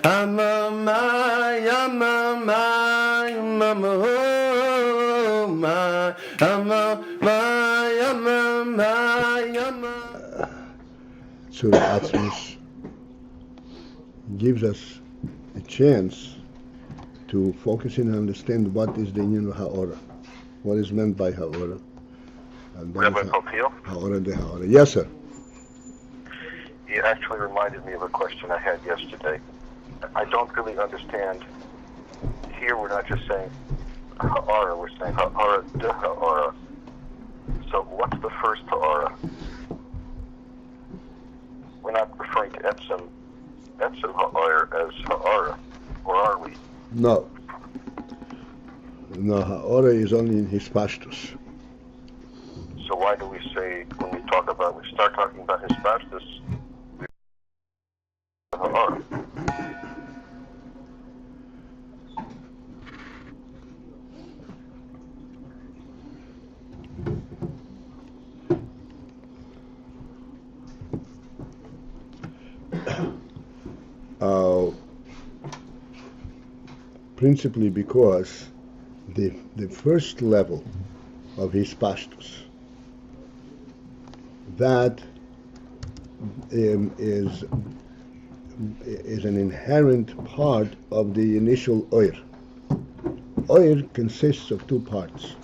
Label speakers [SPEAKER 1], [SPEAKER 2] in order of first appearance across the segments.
[SPEAKER 1] So Atzmus gives us a chance to focus in and understand what is the Inyan of Ha'ora, what is meant by Ha'ora.
[SPEAKER 2] Rabbi Paltiel?
[SPEAKER 1] Ha'ora de Ha'ora. Yes, sir.
[SPEAKER 2] You actually reminded me of a question I had yesterday. I don't really understand. Here we're not just saying Ha'ora, we're saying Ha'ora de Ha'ora. So what's the first Ha'ora? We're not referring to Etzem Ha'or as Ha'ora, or are we?
[SPEAKER 1] No. No, Ha'ora is only in his pashtus.
[SPEAKER 2] So why do we say, when we start talking about his pashtus, Ha'ora?
[SPEAKER 1] Principally because the first level of his pashtus, that is an inherent part of the initial oir. Oir consists of two parts,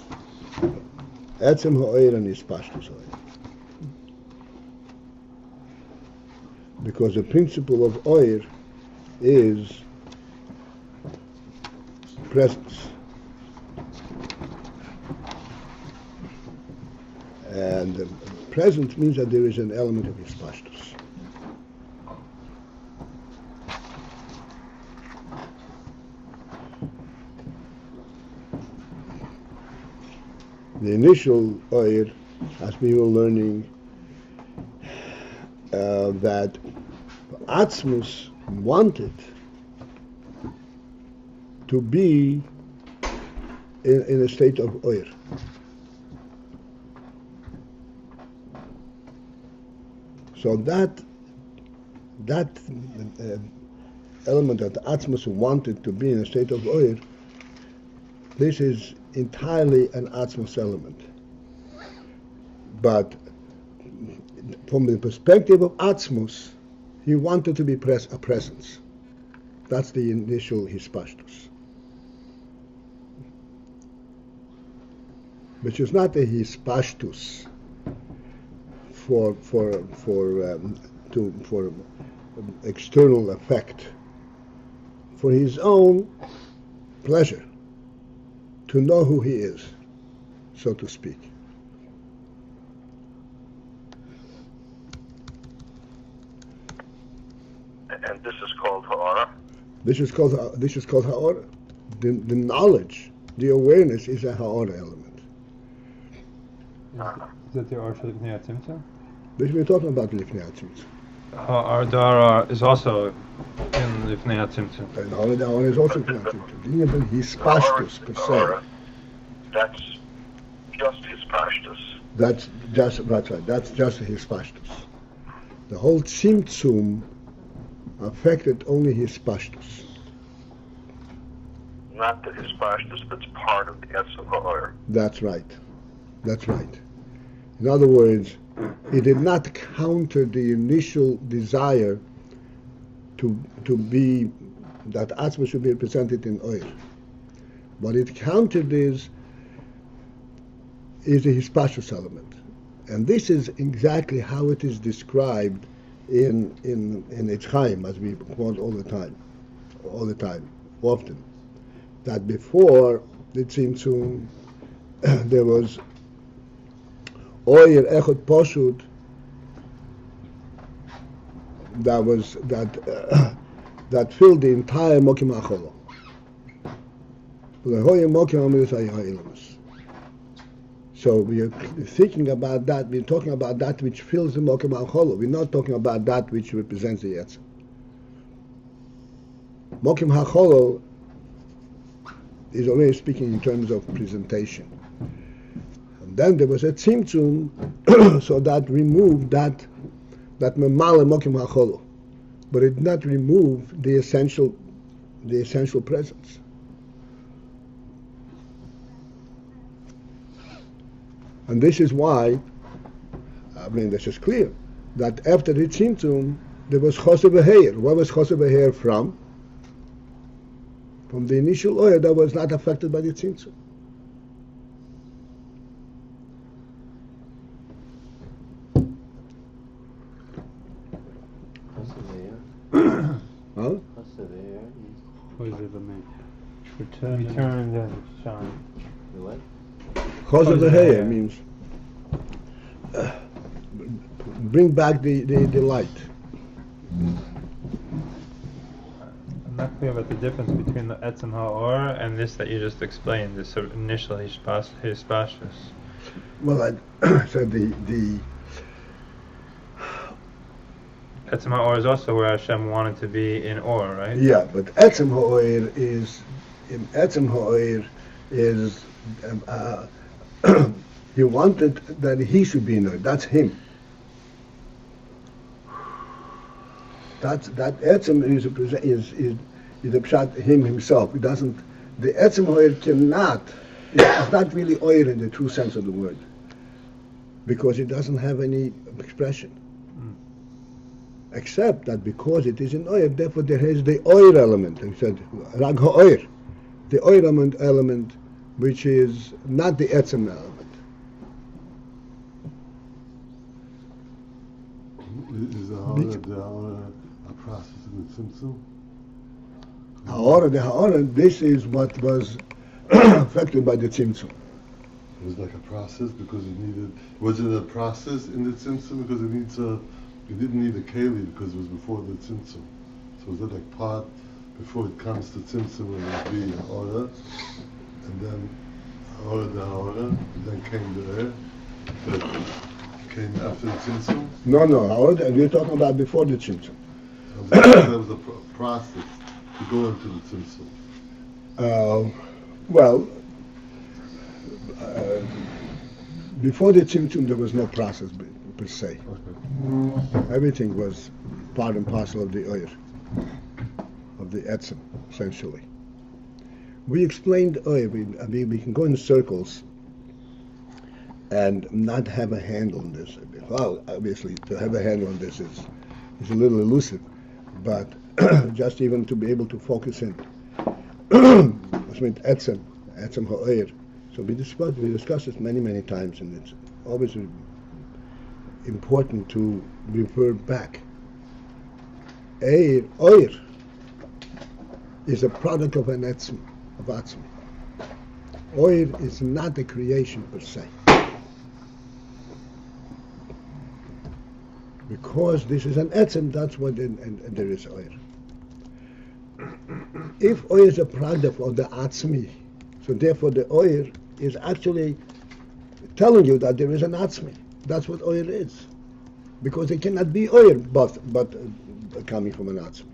[SPEAKER 1] Etzem ha'oir and his pashtus oir. Because the principle of oir is presence. And presence means that there is an element of his pashtus. The initial oir, as we were learning, that Atzmus wanted to be in a state of oir. So that element that Atzmus wanted to be in a state of oir, this is entirely an Atzmus element. But from the perspective of Atzmus, he wanted to be a presence. That's the initial hispashtus, which is not a hispashtus for external effect, for his own pleasure, to know who he is, so to speak.
[SPEAKER 2] And this is called Ha'ora?
[SPEAKER 1] This is called Ha'ora. The knowledge, the awareness is a Ha'ora element.
[SPEAKER 3] Is that the Arsha Lifnei Atzimtzum?
[SPEAKER 1] This we're talking about Lifnei Atzimtzum.
[SPEAKER 3] Ha'ara is also in Lifnei Atzimtzum.
[SPEAKER 1] And Ha'ora is also Lifnei Atzimtzum. Even his pashtus per se.
[SPEAKER 2] That's just his pashtus.
[SPEAKER 1] That's right. That's just his pashtus. The whole Tzimtzum affected only his pashtus.
[SPEAKER 2] Not that his pashtus, that's part of the Etzem Ha'or.
[SPEAKER 1] That's right. In other words, it did not counter the initial desire to be that Atzma should be represented in oil. What it countered is the hispashtus element, and this is exactly how it is described in Eitz Chaim, as we quote all the time, often. That before the Tzimtzum there was Oyer Echot Poshut that filled the entire Mokim HaCholo. So we are thinking about that. We're talking about that which fills the Mokim HaCholo. We're not talking about that which represents the Yetzer. Mokim HaCholo is already speaking in terms of presentation. And then there was a Tzimtzum, so that removed that Memale Mokim HaCholo, but it did not remove the essential presence. And this is why, this is clear, that after the Tzimtzum, there was Choseh V'Heir. Where was Choseh V'Heir from? From the initial oil that was not affected by the Tzimtzum. Huh?
[SPEAKER 3] Return and shine.
[SPEAKER 4] What?
[SPEAKER 1] Choseh V'Heir means bring back the light.
[SPEAKER 3] I'm not clear about the difference between the Etzem Ha'or and this that you just explained, this sort of initial Hispashus.
[SPEAKER 1] Well, I said the
[SPEAKER 3] Etzem Ha'or is also where Hashem wanted to be in Or, right?
[SPEAKER 1] yeah, but Etzem Ha'or is he wanted that he should be in Or. That's him. That Etzem is the pshat him himself. It doesn't. The Etzem Ha'or cannot. It's not really Oir in the true sense of the word, because it doesn't have any expression. Except that because it is in Oir, therefore there is the Oir element. He said Rag Ha'Oir, the Oir element, which is not the Etzem element.
[SPEAKER 5] Is the a process in the Tzimtzum?
[SPEAKER 1] The Ha'ora, this is what was affected by the Tzimtzum.
[SPEAKER 5] It was like a process because it needed. Was it a process in the Tzimtzum because it needs a? It didn't need a keli because it was before the Tzimtzum. So was it like part before it comes to Tzimtzum, it would be Ha'ora, and then Ha'ora, and then came the air that came after the Tzimtzum.
[SPEAKER 1] No, Ha'ora, and we're talking about before the Tzimtzum.
[SPEAKER 5] That was a process to go into the Tzimtzum.
[SPEAKER 1] Before the Tzimtzum, there was no process per se.
[SPEAKER 5] Okay.
[SPEAKER 1] Everything was part and parcel of the Oir, of the Etzem, essentially. We explained Oir. We can go in circles and not have a handle on this. Well, obviously, to have a handle on this is a little elusive, but just even to be able to focus in. Etzem Ha'Oir. So we discussed this many times, and it's always important to refer back. Oir is a product of an Etzem, of Atzmi. Oir is not a creation per se. Because this is an Etzem, that's what, and there is Oir. If Oir is a product of the Atzmi, so therefore the Oir is actually telling you that there is an Atzmi. That's what Oir is. Because it cannot be Oir but coming from an Atzmi.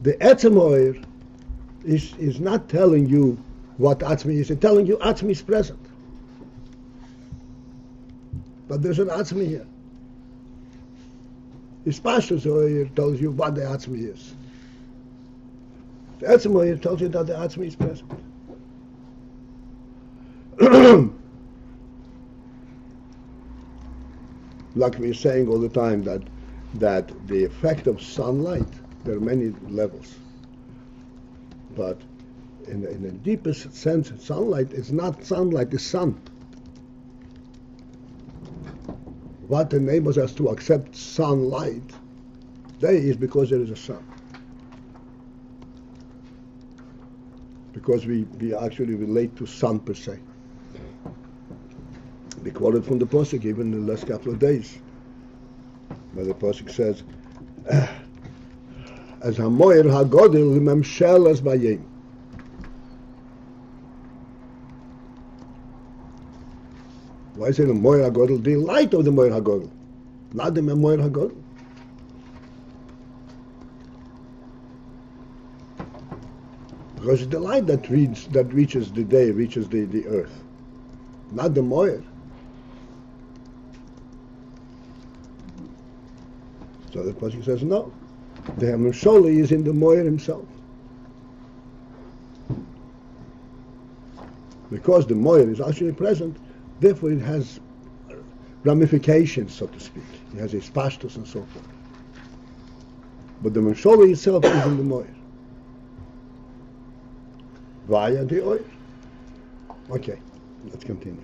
[SPEAKER 1] The Etzem Oir is not telling you what Atzmi is. It's telling you Atzmi is present. But there's an Atzmi here. Hispashus Oir tells you what the Atzmi is. The Etzem Oir tells you that the Atzmi is present. Like we're saying all the time that the effect of sunlight, there are many levels. But in the deepest sense, sunlight is not sunlight, it's sun. What enables us to accept sunlight today is because there is a sun. Because we actually relate to sun per se. We quoted from the Pasuk even in the last couple of days, where the Pasuk says, as hamoyer hagodil memshel as bayim. Why is it the moyer hagodil? The light of the moyer hagodil, not the moyer hagodil. Because it's the light that reaches the day, reaches the earth, not the moyer. So the pasuk says no. The Hamisholi is in the Moyer himself. Because the Moyer is actually present, therefore it has ramifications, so to speak. It has its pashtus and so forth. But the Hamisholi itself is in the Moyer. Via the oil. Okay, let's continue.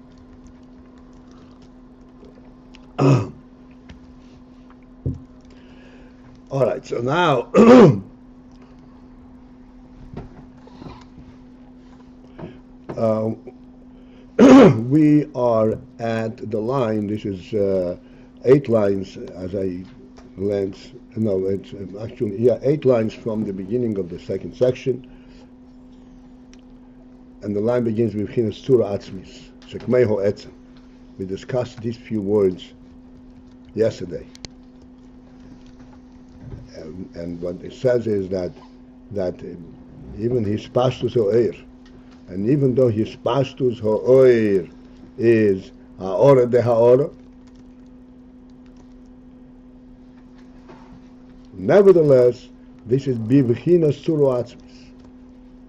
[SPEAKER 1] All right, so now we are at the line. This is 8 lines, as I learned. No, it's actually 8 lines from the beginning of the second section. And the line begins with Chinas Tzura Atzmis, Shekmei Ho'etzem. We discussed these few words yesterday. And what it says is that even his Pashtus Ho'er, and even though his Pashtus Ho'er is Ha'ora de Ha'ora, nevertheless, this is Bivchinas Tzura Atzmis.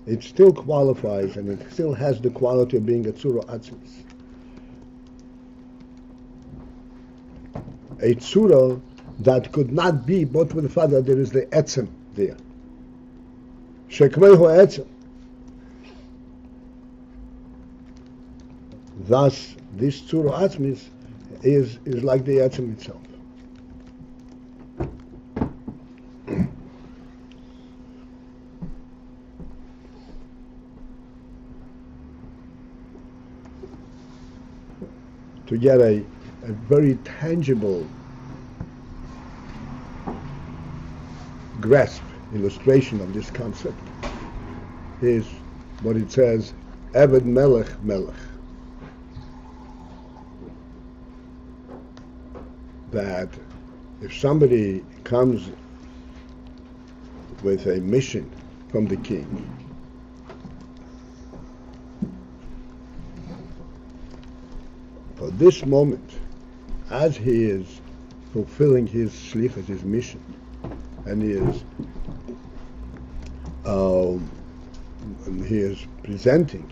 [SPEAKER 1] It still qualifies, and it still has the quality of being a tzura atzmis. A tzura that could not be, but with the fact that there is the etzem there. Shekmei ho'etzem. Thus, this tzura atzmis is like the etzem itself. To get a very tangible grasp, illustration of this concept is what it says, Eved Melech Melech. That if somebody comes with a mission from the king, for this moment, as he is fulfilling his shlichus, his mission, and he is presenting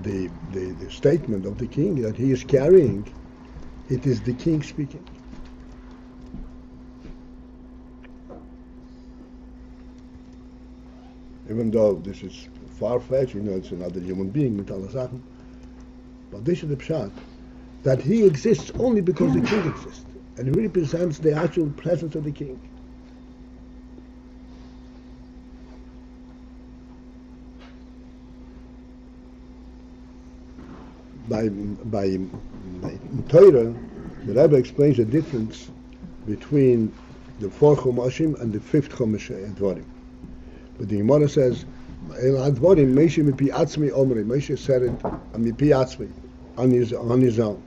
[SPEAKER 1] the statement of the king that he is carrying, it is the king speaking. Even though this is far-fetched, it's another human being, mit alle Sachen, but this is the pshat, that he exists only because the king exists, and he represents the actual presence of the king. By Torah, the Rebbe explains the difference between the 4 Chumashim and the 5th Chumash Advarim. But the Gemara says, "El Advarim Moshe mipi atzmi omri." Moshe said it mipi atzmi, on his own.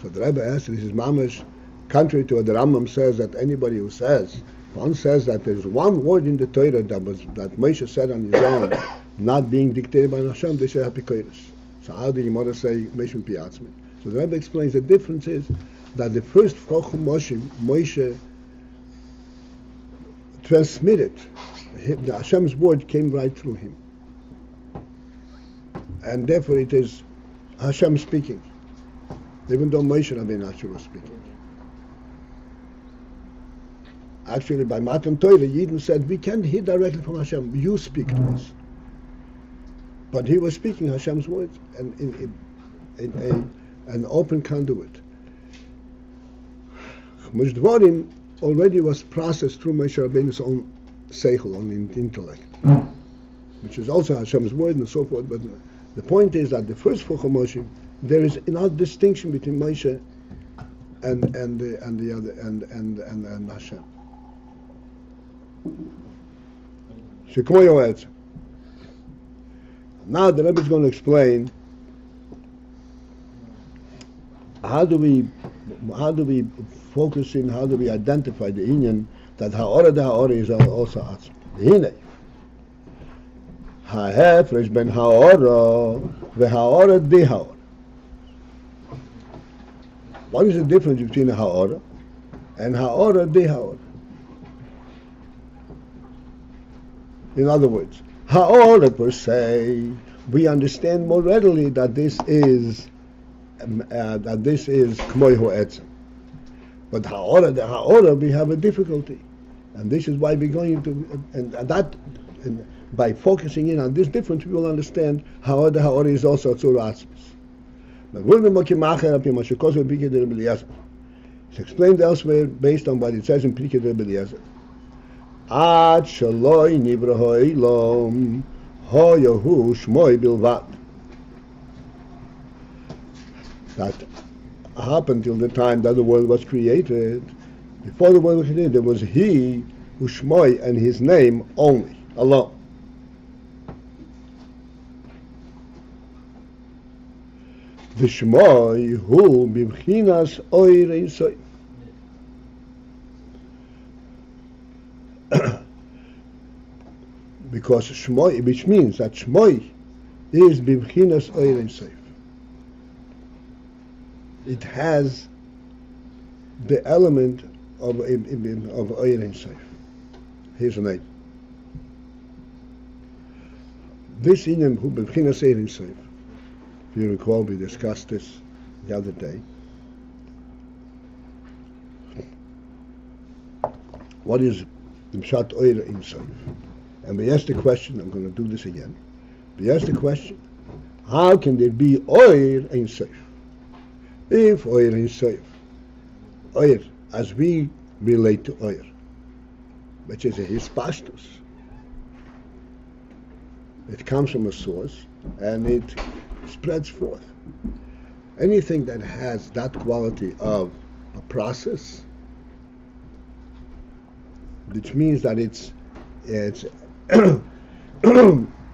[SPEAKER 1] So the Rebbe asks, this is mamash, contrary to what the Rambam says, that anybody who says, one says that there's one word in the Torah that Moshe said on his own, not being dictated by Hashem, they say Hapikoros. So how do the Gemara say Moshe mipi atzmi? So the Rebbe explains the difference is that the first Chochum Moshe transmitted, the Hashem's word came right through him. And therefore it is Hashem speaking, even though Moshe Rabbeinu actually was speaking. Actually, by Matan Torah, Yidden said, we can't hear directly from Hashem, you speak to us. But he was speaking Hashem's words and in an open conduit. Dvarim already was processed through Moshe Rabbeinu's own seichel, own intellect, which is also Hashem's word and so forth. But the point is that the first 4 Chumash, there is no distinction between Moshe and the other and Hashem. Now the Rebbe is going to explain how do we focus in, how do we identify the Inyan that Ha'ora de Ha'ora is also Atzmi. Hine Ha'efresh ben Ha'ora ve'Ha'ora de Ha'ora. What is the difference between Ha'ora and Ha'ora de Ha'ora? In other words, ha'ora per se, we understand more readily that this is k'moi ha'etzem. But the ha'ora, we have a difficulty. And this is why we're going to, and by focusing in on this difference, we will understand how the ha'ora is also tzura atzmis. It's explained elsewhere based on what it says in Pirkei Rebbe Eliezer. Ad shaloi nivra ha'olam ha'yahu shmoi bilvad. That happened till the time that the world was created. Before the world was created, there was He who shmoi and His name only, alone. The shmoi hu b'bchinas oir ein sof. Because shmoi, which means that shmoi is b'bchinas oir ein sof. It has the element of oir ein sof. Here's a name. This inyan hu b'bchinas oir ein sof. If you recall, we discussed this the other day. What is the Pshat Oir Ein Sof? And we asked the question, I'm going to do this again. We asked the question, how can there be Oir Ein Sof? If Oir Ein Sof, Oir, as we relate to Oir, which is a hispastus, it comes from a source and it spreads forth. Anything that has that quality of a process, which means that its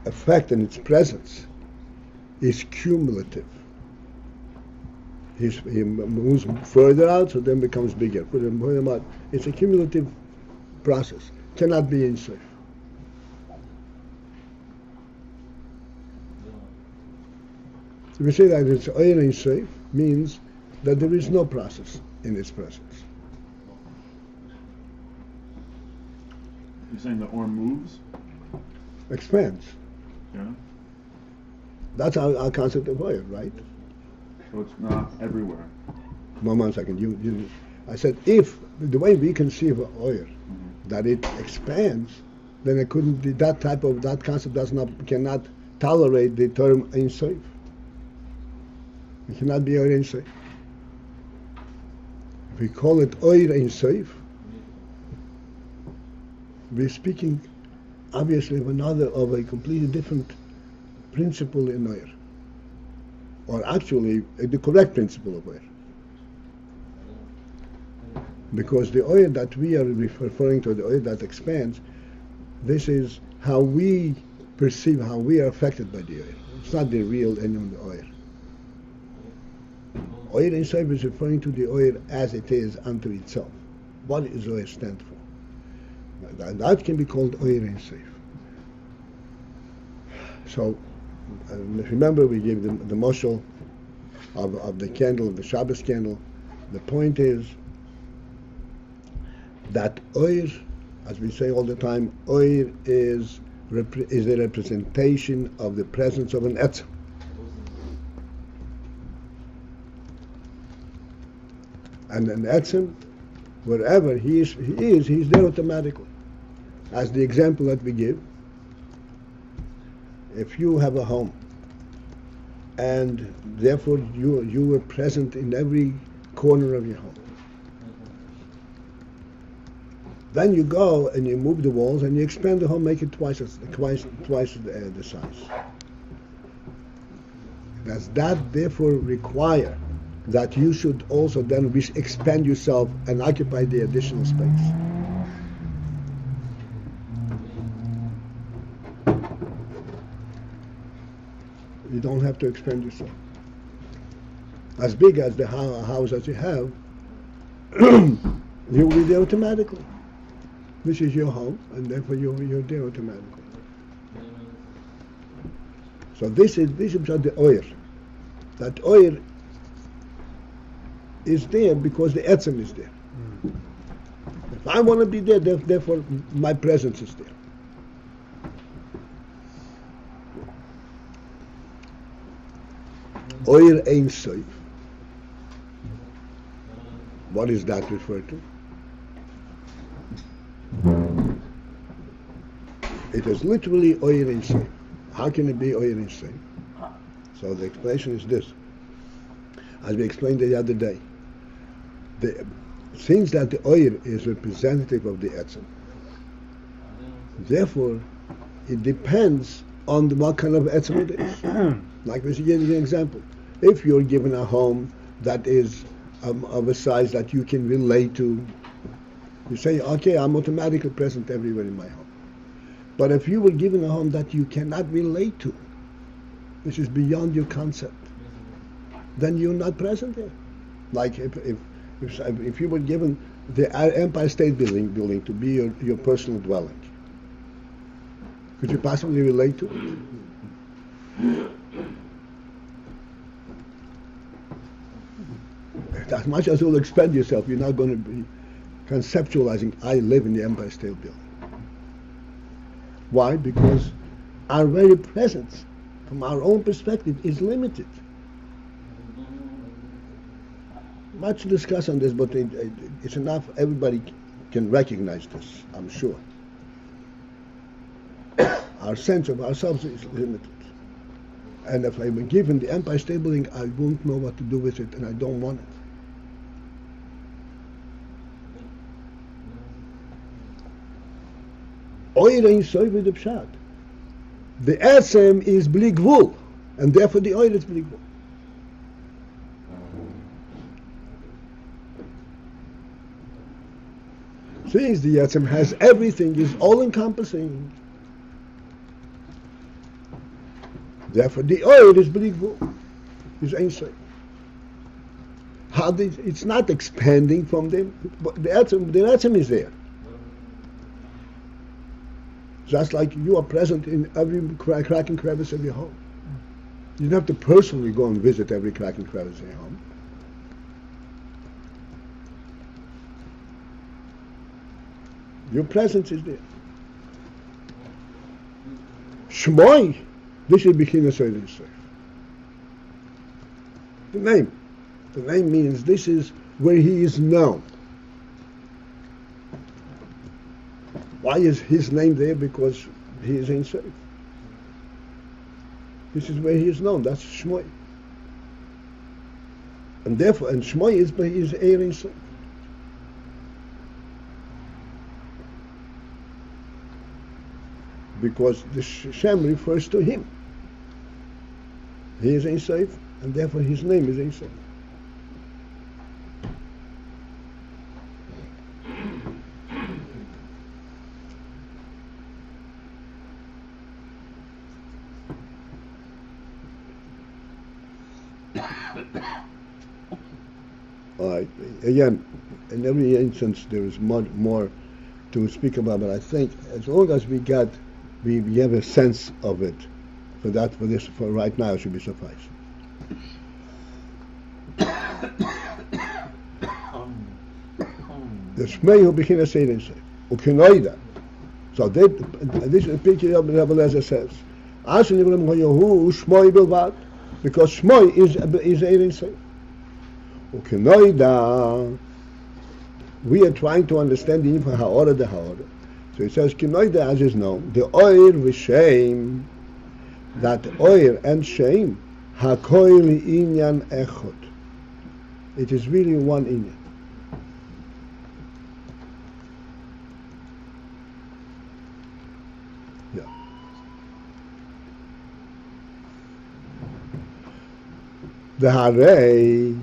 [SPEAKER 1] effect and its presence is cumulative. He moves further out, so then becomes bigger. Further out. It's a cumulative process. Cannot be in safe. So we say that it's Oir Ein Sof means that there is no process in its presence.
[SPEAKER 4] You're saying the Or moves?
[SPEAKER 1] Expands.
[SPEAKER 4] Yeah.
[SPEAKER 1] That's our concept of Oir, right?
[SPEAKER 4] So it's not everywhere.
[SPEAKER 1] One second. I said if the way we conceive of Oir, that it expands, then it couldn't be that concept cannot tolerate the term Ein Sof. It cannot be Oir Ein Sof. If we call it Oir Ein Sof, we're speaking obviously of a completely different principle in Oir, or actually the correct principle of Oir. Because the Oir that we are referring to, the Oir that expands, this is how we perceive, how we are affected by the Oir. It's not the real end of the Oir. Oir Ein Sof is referring to the Oir as it is unto itself. What does Oir stand for? That can be called Oir Ein Sof. So, remember we gave the mashal of the candle, the Shabbos candle. The point is that Oir, as we say all the time, Oir is a representation of the presence of an etzem. And an etzem, wherever he is, he's there automatically. As the example that we give, if you have a home, and therefore you were present in every corner of your home, then you go and you move the walls and you expand the home, make it twice the size. Does that therefore require that you should also then expand yourself and occupy the additional space? You don't have to expand yourself. As big as the house that you have, you'll be there automatically. This is your home, and therefore you're there automatically. So this is the Oir. That Oir is there because the etzem is there. If I want to be there, therefore my presence is there. Oir Ein Sof. What is that referred to? It is literally Oir Ein Sof. How can it be Oir Ein Sof? So the explanation is this. As we explained the other day, since that the Oir is representative of the Etzem, therefore it depends on what kind of Etzem it is. Like we give you an example. If you're given a home that is of a size that you can relate to, you say, okay, I'm automatically present everywhere in my home. But if you were given a home that you cannot relate to, which is beyond your concept, then you're not present there. Like if you were given the Empire State Building to be your personal dwelling, could you possibly relate to it? As much as you'll expend yourself, you're not going to be conceptualizing, I live in the Empire State Building. Why? Because our very presence, from our own perspective, is limited. Much to discuss on this, but it's enough, everybody can recognize this, I'm sure. Our sense of ourselves is limited. And if I were given the Empire State Building, I won't know what to do with it, and I don't want it. Oir Ein Sof with the Pshat. The Etzem is bli gvul, and therefore the Oir is bli gvul. Since the Etzem has everything, is all-encompassing, therefore the Oir is bli gvul, is Ein Sof. It's not expanding from them, but the Etzem is there. Just like you are present in every crack and crevice of your home. You don't have to personally go and visit every crack and crevice in your home. Your presence is there. Shmoi, this is Bechinas Oir Ein Sof. The name. The name means this is where he is known. Why is his name there? Because he is Ein Sof. This is where he is known. That's Shmoi. And therefore, and Shmoi is Oir Ein Sof. Because the Shem refers to him. He is Ein Sof, and therefore his name is Ein Sof. All right. Again, in every instance there is more to speak about, but I think as long as we have a sense of it, for right now it should be suffice. The Shmei who begin to say this, Ukinoida. So this is a picture of Rebbe Lezer says, Ashen Yivram Hoyohu Shmoi Bilvad, because Shmoi is Ein Sof. Ukinoida, we are trying to understand the info ha'ora de ha'ora. So it says, Kinoida as is known, the Oir v'Shem, that Oir and Shem, ha'koil inyan echot. It is really one inyan. Yeah. The Harei,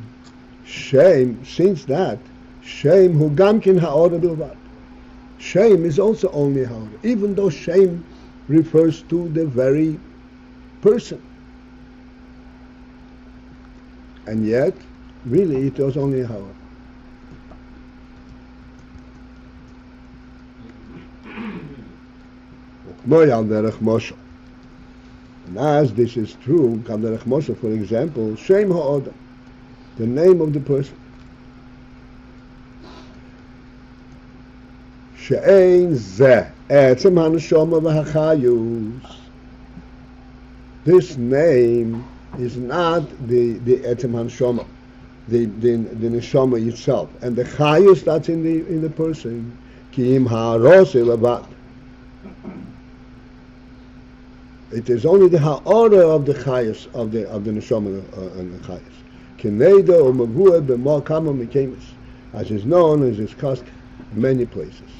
[SPEAKER 1] Shem, since that, Shem hu gamkin ha'ora bilvad. Shem is also only ha'ora, even though Shem refers to the very person. And yet, really, it was only ha'ora. And as this is true, for example, Shem ha'oda, the name of the person. She'ein zeh etzem haneshama v'hachayus. This name is not the etzem hanshama, the neshama itself, and the chayus that's in the person. Ki im ha'aros levad. It is only the ha'ara of the chayus of the neshama and the chayus. Kineda or mavua b'ma kama mikemis, as is known, as is discussed many places.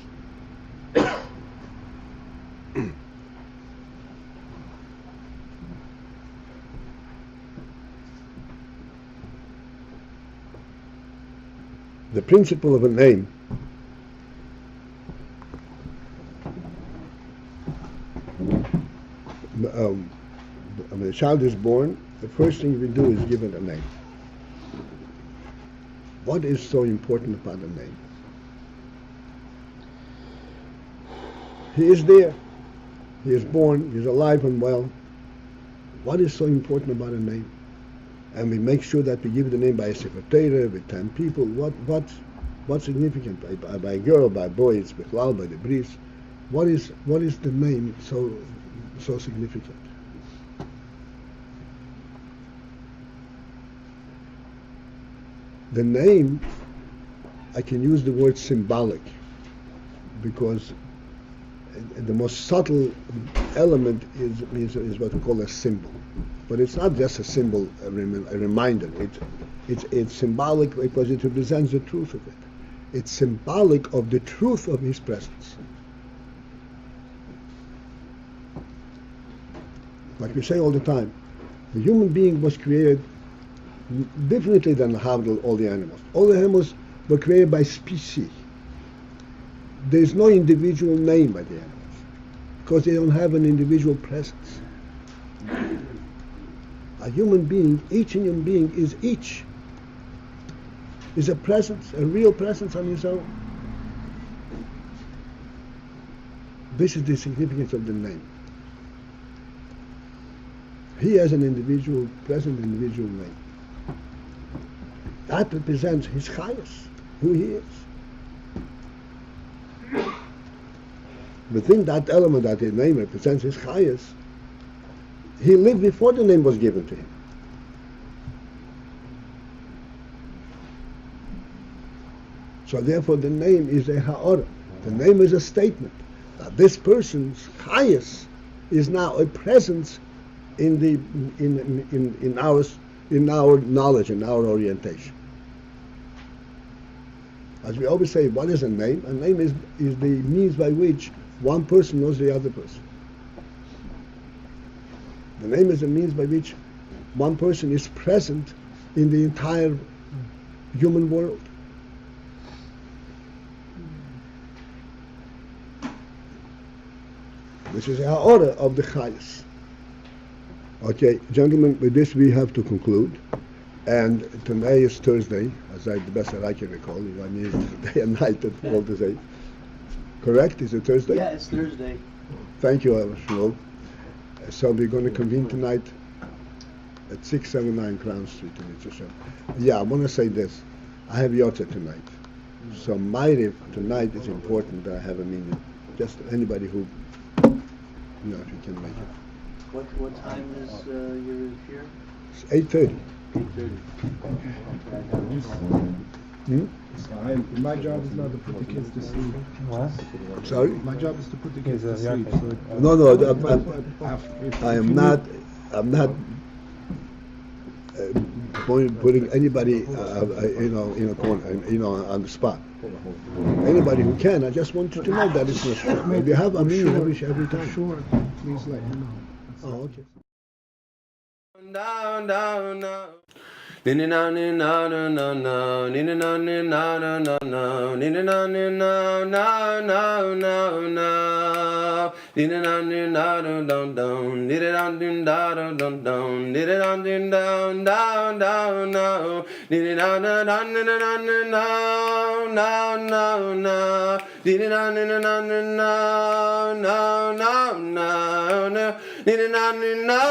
[SPEAKER 1] The principle of a name when a child is born, the first thing we do is give it a name. What is so important about a name? He is there. He is born. He is alive and well. What is so important about a name? And we make sure that we give the name by a Sefer Torah, with 10 people. What's significant? By a girl, by a boy, it's Bechlal, by the Beis. What is the name so significant? The name, I can use the word symbolic, because the most subtle element is what we call a symbol. But it's not just a symbol, a reminder. It's symbolic because it represents the truth of it. It's symbolic of the truth of His presence. Like we say all the time, the human being was created differently than how all the animals. All the animals were created by species. There is no individual name by the animals because they don't have an individual presence. A human being, each human being is a presence, a real presence on his own. This is the significance of the name. He has an individual, present individual name. That represents his chayus, who he is. Within that element that his name represents his chayus, he lived before the name was given to him. So therefore the name is a ha'ara. The name is a statement that this person's chayus is now a presence in our knowledge, in our orientation. As we always say, what is a name? A name is the means by which one person knows the other person. The name is a means by which one person is present in the entire human world. This is our order of the chayus. Okay, gentlemen, with this we have to conclude. And today is Thursday, the best that I can recall. I mean, it's day and night, at all to say. Correct? Is it Thursday?
[SPEAKER 6] Yeah, it's Thursday.
[SPEAKER 1] Thank you, Shmuel. So we're going to convene tonight at 679 Crown Street in Cheshvan. Yeah, I want to say this. I have Yotze tonight. So Ma'ariv tonight is important that I have a meeting. Just anybody who, if you can make it.
[SPEAKER 6] What time is your here?
[SPEAKER 1] It's 8:30.
[SPEAKER 6] 8:30.
[SPEAKER 7] My job is not to put the kids to sleep.
[SPEAKER 3] What?
[SPEAKER 1] Sorry?
[SPEAKER 7] My job is to put the kids to sleep.
[SPEAKER 1] No, I'm not putting anybody, in a corner, on the spot. Anybody who can, I just want you to know that it's not true. If you have a meeting every time.
[SPEAKER 7] Sure, please let him know.
[SPEAKER 1] Oh, okay.
[SPEAKER 8] Down, down, down. Nina na na na na na, nina na na na na na, nina na na na na na na, nina na na down down, nina down down down down, nina down down down down now, nina na na na na na na na na, nina na na na na na na na, nina na na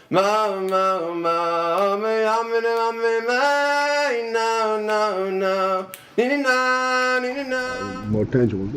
[SPEAKER 8] nina
[SPEAKER 1] More tangible.